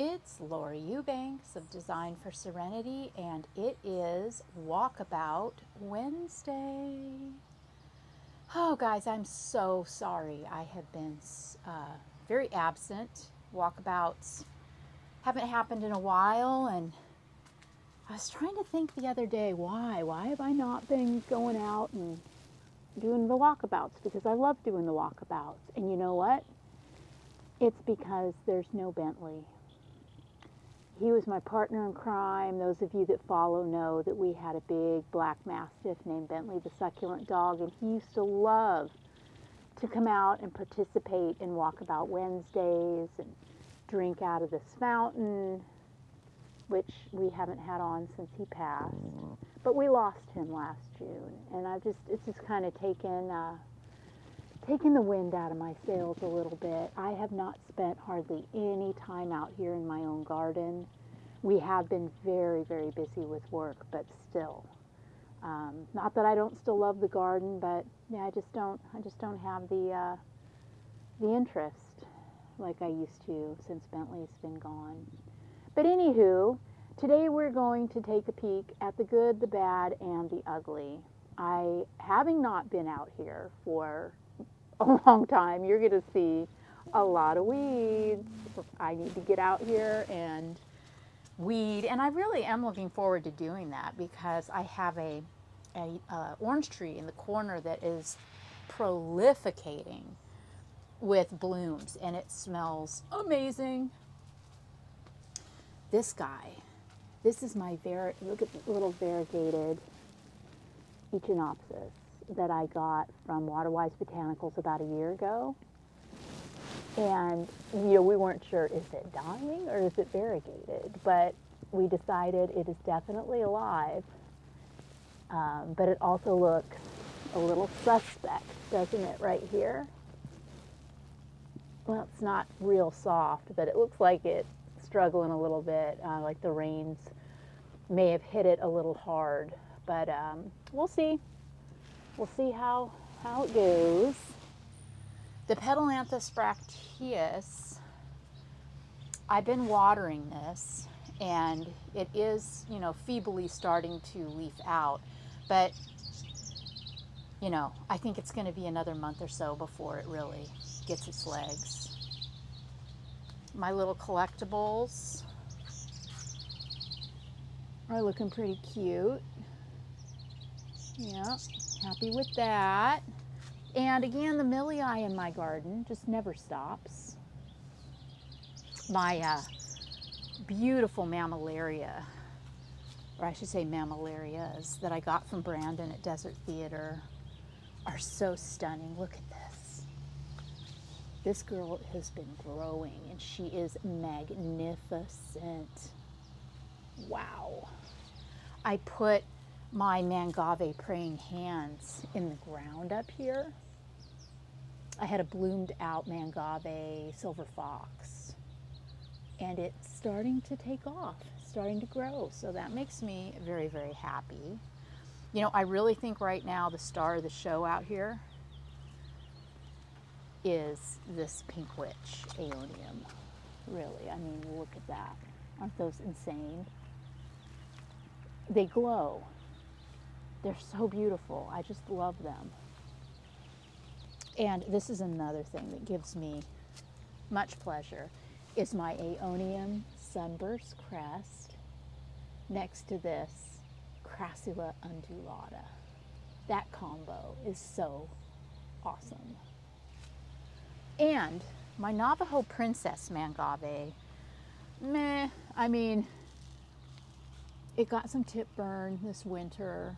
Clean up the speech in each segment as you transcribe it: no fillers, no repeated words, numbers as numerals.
It's Lori Eubanks of Design for Serenity, and it is Walkabout Wednesday. Oh, guys, I'm so sorry. I have been very absent. Walkabouts haven't happened in a while, and I was trying to think the other day, why? Why have I not been going out and doing the walkabouts? Because I love doing the walkabouts. And you know what? It's because there's no Bentley. He was my partner in crime. Those of you that follow know that we had a big black mastiff named Bentley, the Succulent dog, and he used to love to come out and participate in Walkabout Wednesdays and drink out of this fountain, which we haven't had on since he passed. But we lost him last June, and it's just kind of taken the wind out of my sails a little bit. I have not spent hardly any time out here in my own garden. We have been very, very busy with work, but still. Not that I don't still love the garden, but yeah, I just don't have the interest like I used to since Bentley's been gone. But anywho, today we're going to take a peek at the good, the bad, and the ugly. Having not been out here for a long time, you're going to see a lot of weeds. I need to get out here and weed, and I really am looking forward to doing that because I have a orange tree in the corner that is prolificating with blooms, and it smells amazing. This guy, this is my look at the little variegated Echinopsis that I got from Waterwise Botanicals about a year ago. And, we weren't sure, is it dying or is it variegated? But we decided it is definitely alive. But it also looks a little suspect, doesn't it, right here? Well, it's not real soft, but it looks like it's struggling a little bit, like the rains may have hit it a little hard. But we'll see. We'll see how it goes. The Petalanthus bracteus, I've been watering this, and it is, feebly starting to leaf out. But, I think it's going to be another month or so before it really gets its legs. My little collectibles are looking pretty cute. Yeah, happy with that. And again, the milii in my garden just never stops. My beautiful mammillaria, or I should say mammillarias, that I got from Brandon at Desert Theater are so stunning. Look at this. This girl has been growing, and she is magnificent. Wow. I put my mangave praying hands in the ground up here. I had a bloomed out mangave silver fox, and it's starting to take off, starting to grow. So that makes me very, very happy. I really think right now the star of the show out here is this pink witch aeonium. Really, I mean, look at that. Aren't those insane? They glow. They're so beautiful. I just love them. And this is another thing that gives me much pleasure, is my aeonium sunburst crest next to this Crassula undulata. That combo is so awesome. And my Navajo Princess mangave, I mean, it got some tip burn this winter,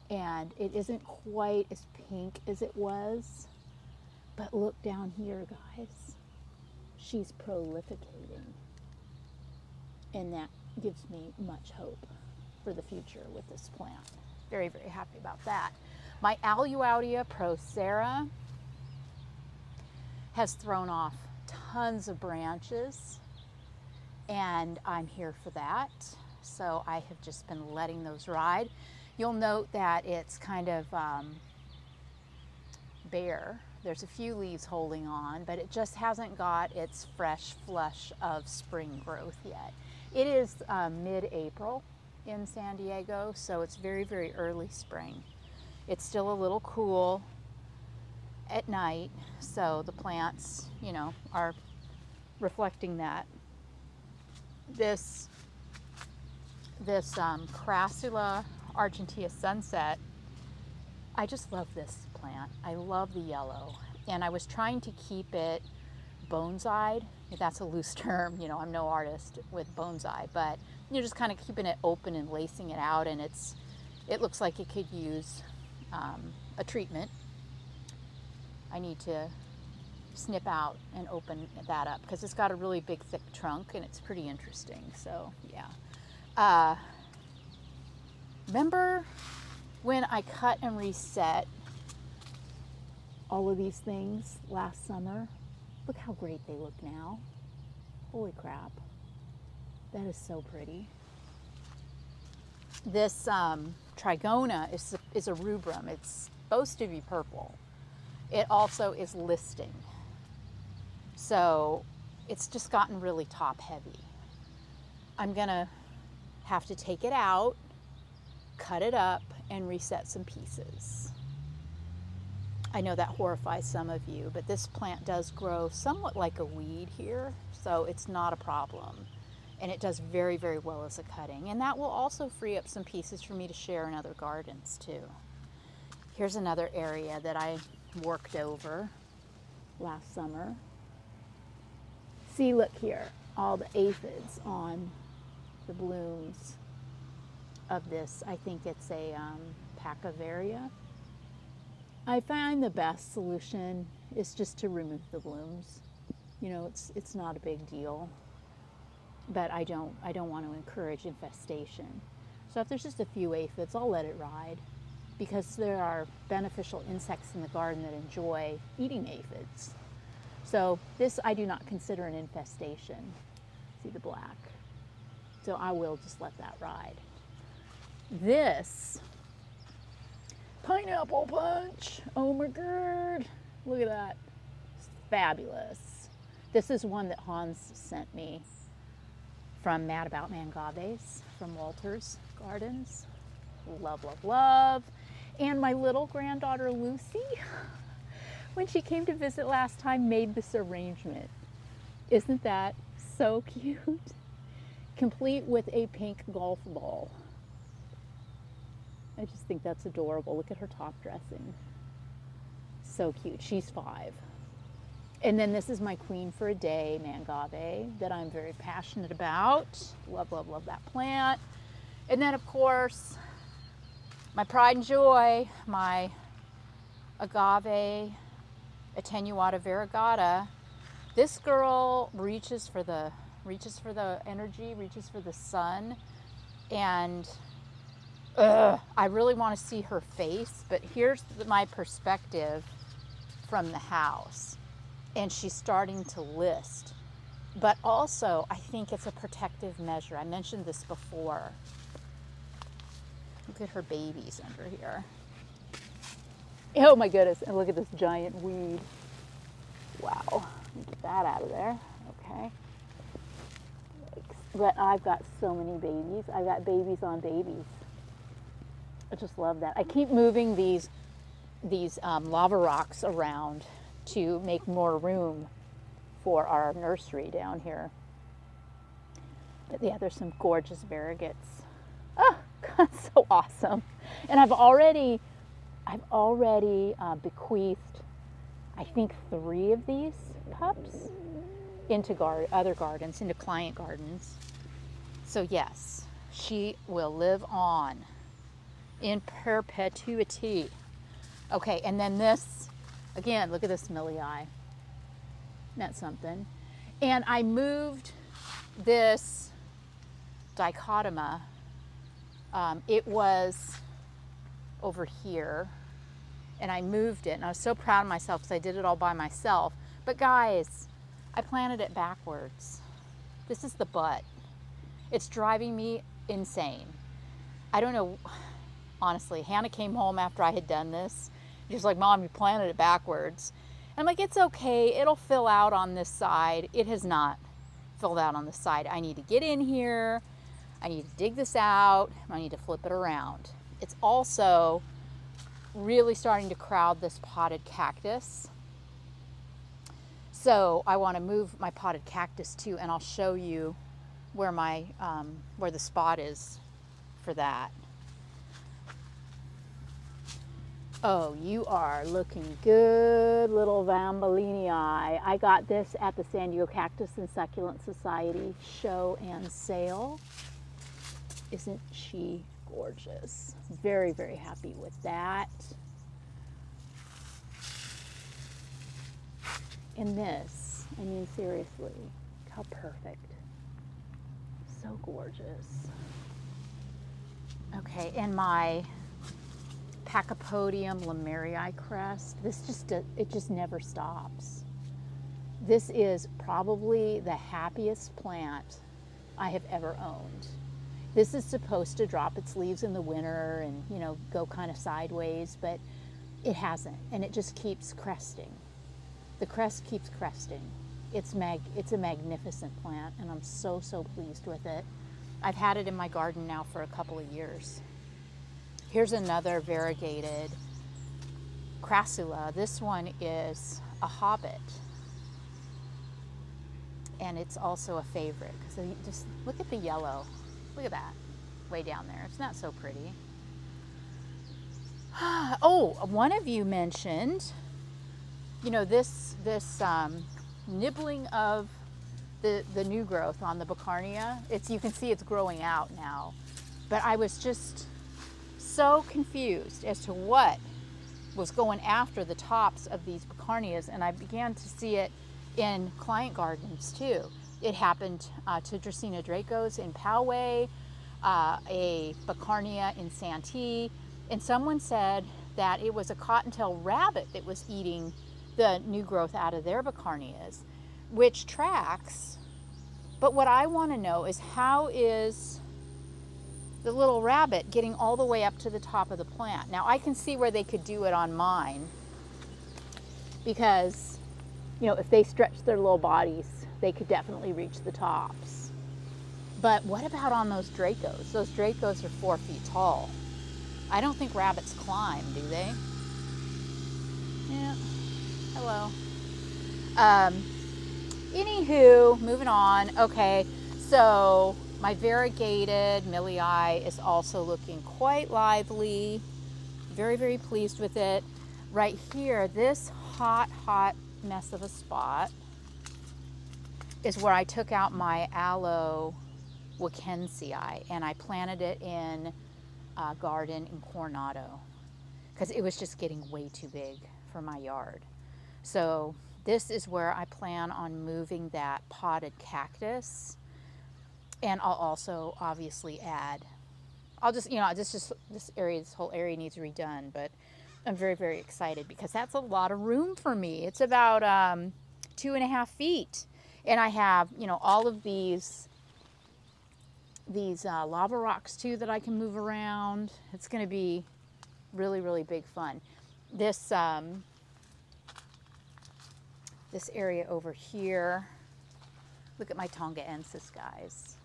and it isn't quite as pink as it was. But look down here, guys. She's prolificating. And that gives me much hope for the future with this plant. Very, very happy about that. My Aluaudia procera has thrown off tons of branches, and I'm here for that. So I have just been letting those ride. You'll note that it's kind of bare There's a few leaves holding on, but it just hasn't got its fresh flush of spring growth yet. It is mid-April in San Diego, so it's very, very early spring. It's still a little cool at night, so the plants, you know, are reflecting that. This Crassula Argentea Sunset, I just love this plant. I love the yellow, and I was trying to keep it bonsai'd. That's a loose term, you know, I'm no artist with bonsai, but you're just kind of keeping it open and lacing it out, and it looks like it could use a treatment. I need to snip out and open that up because it's got a really big thick trunk and it's pretty interesting. So yeah, remember when I cut and reset all of these things last summer? Look how great they look now. Holy crap, that is so pretty. This trigona is a rubrum. It's supposed to be purple. It also is listing. So it's just gotten really top heavy. I'm gonna have to take it out, cut it up, and reset some pieces. I know that horrifies some of you, but this plant does grow somewhat like a weed here, so it's not a problem. And it does very, very well as a cutting. And that will also free up some pieces for me to share in other gardens too. Here's another area that I worked over last summer. See, look here, all the aphids on the blooms of this. I think it's a Packavaria. I find the best solution is just to remove the blooms. You know, it's not a big deal, but I don't want to encourage infestation. So if there's just a few aphids, I'll let it ride, because there are beneficial insects in the garden that enjoy eating aphids. So this I do not consider an infestation. See the black? So I will just let that ride. This pineapple punch, oh my god, look at that, it's fabulous. This is one that Hans sent me from Mad About Mangaves from Walter's Gardens. Love, love, love. And my little granddaughter Lucy, when she came to visit last time, made this arrangement. Isn't that so cute? Complete with a pink golf ball. I just think that's adorable. Look at her top dressing. So cute. She's 5. And then this is my Queen for a Day Mangave that I'm very passionate about. Love, love, love that plant. And then of course, my pride and joy, my Agave Attenuata variegata. This girl reaches for the energy, reaches for the sun, and I really want to see her face, but here's my perspective from the house, and she's starting to list. But also, I think it's a protective measure. I mentioned this before. Look at her babies under here. Oh my goodness, and look at this giant weed. Wow, get that out of there, okay. But I've got so many babies. I've got babies on babies. I just love that. I keep moving these lava rocks around to make more room for our nursery down here. But yeah, there's some gorgeous variegates. Oh, God, so awesome. And I've already bequeathed, I think, 3 of these pups into other gardens, into client gardens. So yes, she will live on in perpetuity. Okay, and then this, again, look at this Millie Eye. Isn't that something? And I moved this dichotoma. It was over here, and I moved it, and I was so proud of myself because I did it all by myself. But guys, I planted it backwards. This is the butt. It's driving me insane. I don't know, honestly. Hannah came home after I had done this. She was like, Mom, you planted it backwards. I'm like, it's okay, it'll fill out on this side. It has not filled out on this side. I need to get in here, I need to dig this out, I need to flip it around. It's also really starting to crowd this potted cactus. So I want to move my potted cactus too, and I'll show you where my where the spot is for that. Oh, you are looking good, little Vambolini. I got this at the San Diego Cactus and Succulent Society show and sale. Isn't she gorgeous? Very, very happy with that. And this, I mean, seriously, how perfect. So gorgeous. Okay, and my Pachypodium lemerii crest, it just never stops. This is probably the happiest plant I have ever owned. This is supposed to drop its leaves in the winter and, you know, go kind of sideways, but it hasn't, and it just keeps cresting. The crest keeps cresting. It's a magnificent plant, and I'm so, so pleased with it. I've had it in my garden now for a couple of years. Here's another variegated crassula. This one is a hobbit, and it's also a favorite. So just look at the yellow. Look at that, way down there. It's not so pretty. Oh, one of you mentioned, you know, this nibbling of the new growth on the Baccarnia. You can see it's growing out now, but I was just so confused as to what was going after the tops of these Baccarnias, and I began to see it in client gardens too. It happened to Dracaena Dracos in Poway, a Baccarnia in Santee, and someone said that it was a cottontail rabbit that was eating the new growth out of their Baccarnias, which tracks. But what I want to know is, how is the little rabbit getting all the way up to the top of the plant? Now I can see where they could do it on mine, because, you know, if they stretch their little bodies, they could definitely reach the tops. But what about on those Dracos? Those Dracos are 4 feet tall. I don't think rabbits climb, do they? Yeah. Hello. Anywho, moving on. Okay, so my variegated millii is also looking quite lively. Very, very pleased with it. Right here, this hot mess of a spot is where I took out my aloe Wickensii and I planted it in a garden in Coronado because it was just getting way too big for my yard. So this is where I plan on moving that potted cactus, and I'll also obviously add, I'll just, you know, this whole area needs redone, but I'm very, very excited because that's a lot of room for me. It's about 2.5 feet, and I have, you know, all of these lava rocks too that I can move around. It's going to be really, really big fun. This this area over here, look at my Tongaensis, guys.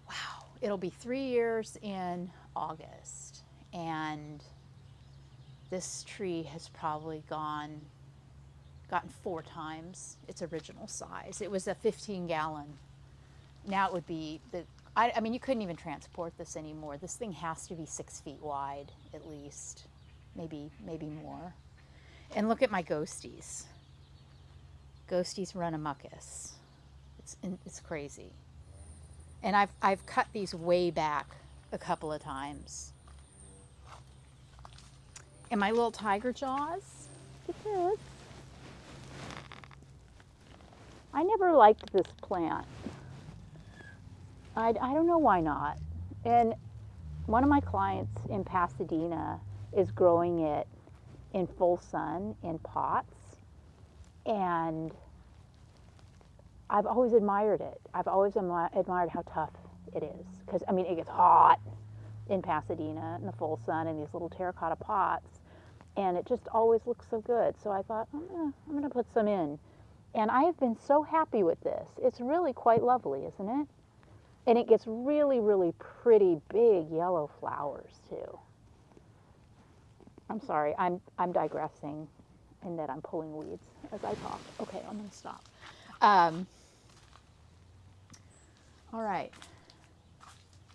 Wow, it'll be 3 years in August, and this tree has probably gotten 4 times its original size. It was a 15-gallon. Now it would be I mean, you couldn't even transport this anymore. This thing has to be 6 feet wide at least, maybe more. And look at my ghosties. Ghosties run amuckus. It's crazy. And I've cut these way back a couple of times. And my little tiger jaws, look at this. I never liked this plant. I don't know why not. And one of my clients in Pasadena is growing it in full sun in pots, and I've always admired it. I've always admired how tough it is, because I mean, it gets hot in Pasadena in the full sun in these little terracotta pots, and it just always looks so good. So I thought, I'm gonna put some in. And I have been so happy with this. It's really quite lovely, isn't it? And it gets really, really pretty big yellow flowers too. I'm sorry, I'm digressing in that I'm pulling weeds as I talk. Okay, I'm gonna stop. All right,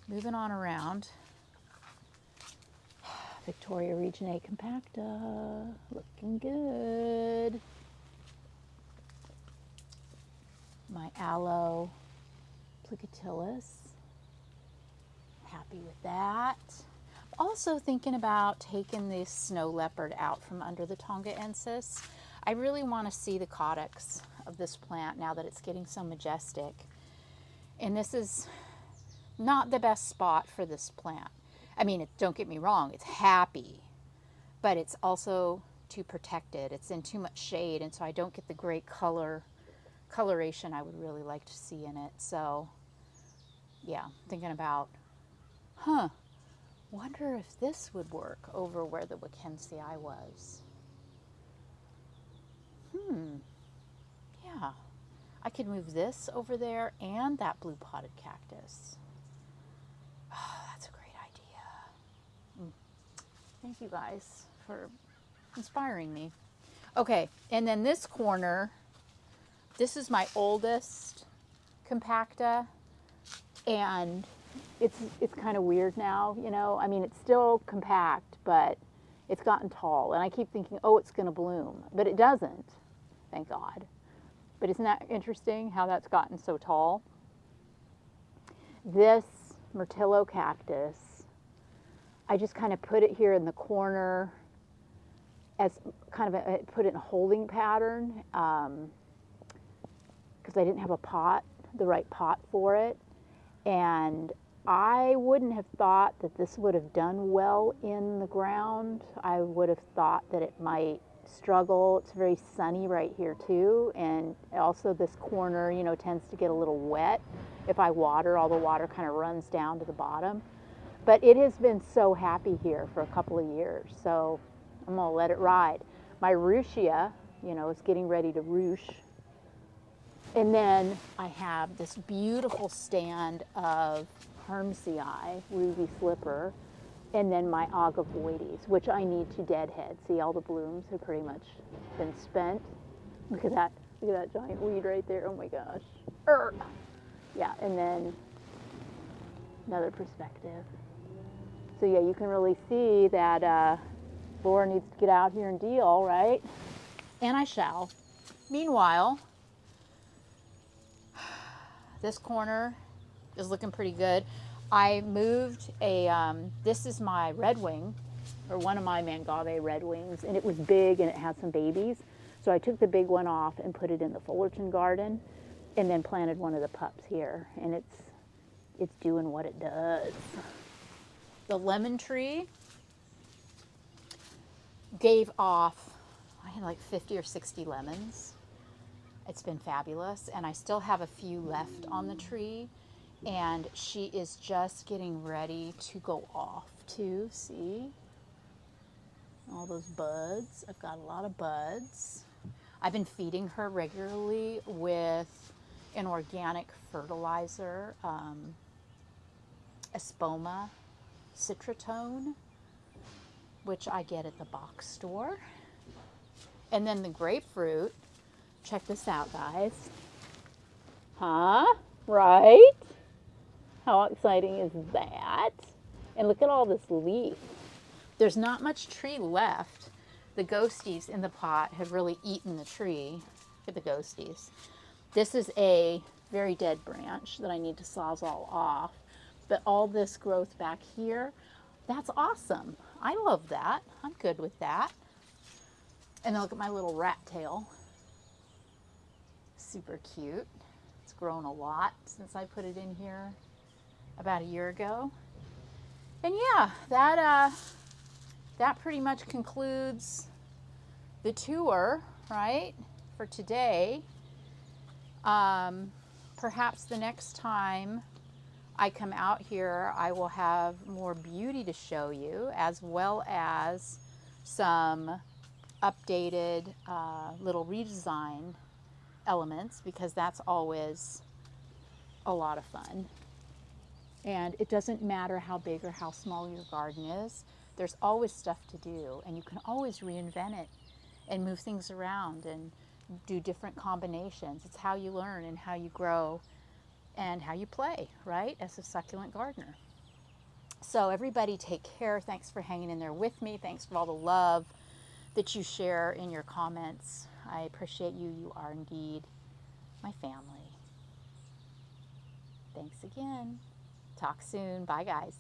moving on around. Victoria Reginae compacta, looking good. My aloe plicatilus, happy with that. Also thinking about taking this snow leopard out from under the Tongaensis. I really want to see the caudix of this plant now that it's getting so majestic. And this is not the best spot for this plant. I mean, don't get me wrong, it's happy, but it's also too protected. It's in too much shade, and so I don't get the great coloration I would really like to see in it. So yeah, thinking about, wonder if this would work over where the Wickensii was. Yeah, I could move this over there and that blue potted cactus. Oh, that's a great idea. Thank you guys for inspiring me. Okay, and then this corner, this is my oldest compacta, and it's kind of weird now, you know. I mean, it's still compact, but it's gotten tall, and I keep thinking, oh, it's going to bloom, but it doesn't, thank God. But isn't that interesting how that's gotten so tall? This Myrtillo cactus, I just kind of put it here in the corner as kind of put it in a holding pattern because I didn't have the right pot for it. And I wouldn't have thought that this would have done well in the ground. I would have thought that it might struggle. It's very sunny right here too, and also this corner, you know, tends to get a little wet. If I water, all the water kind of runs down to the bottom. But it has been so happy here for a couple of years, so I'm gonna let it ride. My Ruchia, you know, is getting ready to ruche. And then I have this beautiful stand of Hermsii, Ruby Slipper, and then my Agavoides, which I need to deadhead. See, all the blooms have pretty much been spent. Look at that giant weed right there. Oh my gosh. Yeah, and then another perspective. So yeah, you can really see that Laura needs to get out here and deal, right? And I shall. Meanwhile, this corner is looking pretty good. I moved this is my red wing, or one of my Mangave red wings, and it was big and it had some babies. So I took the big one off and put it in the Fullerton garden, and then planted one of the pups here, and it's doing what it does. The lemon tree gave off, I had like 50 or 60 lemons. It's been fabulous, and I still have a few left on the tree, and she is just getting ready to go off too. See all those buds? I've got a lot of buds. I've been feeding her regularly with an organic fertilizer, Espoma Citratone, which I get at the box store. And then the grapefruit, check this out, guys. Huh? Right? How exciting is that? And look at all this leaf. There's not much tree left. The ghosties in the pot have really eaten the tree. Look at the ghosties. This is a very dead branch that I need to sawzall off. But all this growth back here, that's awesome. I love that. I'm good with that. And then look at my little rat tail. Super cute. It's grown a lot since I put it in here about a year ago. And yeah, that pretty much concludes the tour, right, for today. Perhaps the next time I come out here, I will have more beauty to show you, as well as some updated little redesign elements, because that's always a lot of fun. And it doesn't matter how big or how small your garden is, there's always stuff to do, and you can always reinvent it and move things around and do different combinations. It's how you learn and how you grow and how you play, right, as a succulent gardener. So everybody take care. Thanks for hanging in there with me. Thanks for all the love that you share in your comments. I appreciate you. You are indeed my family. Thanks again. Talk soon. Bye, guys.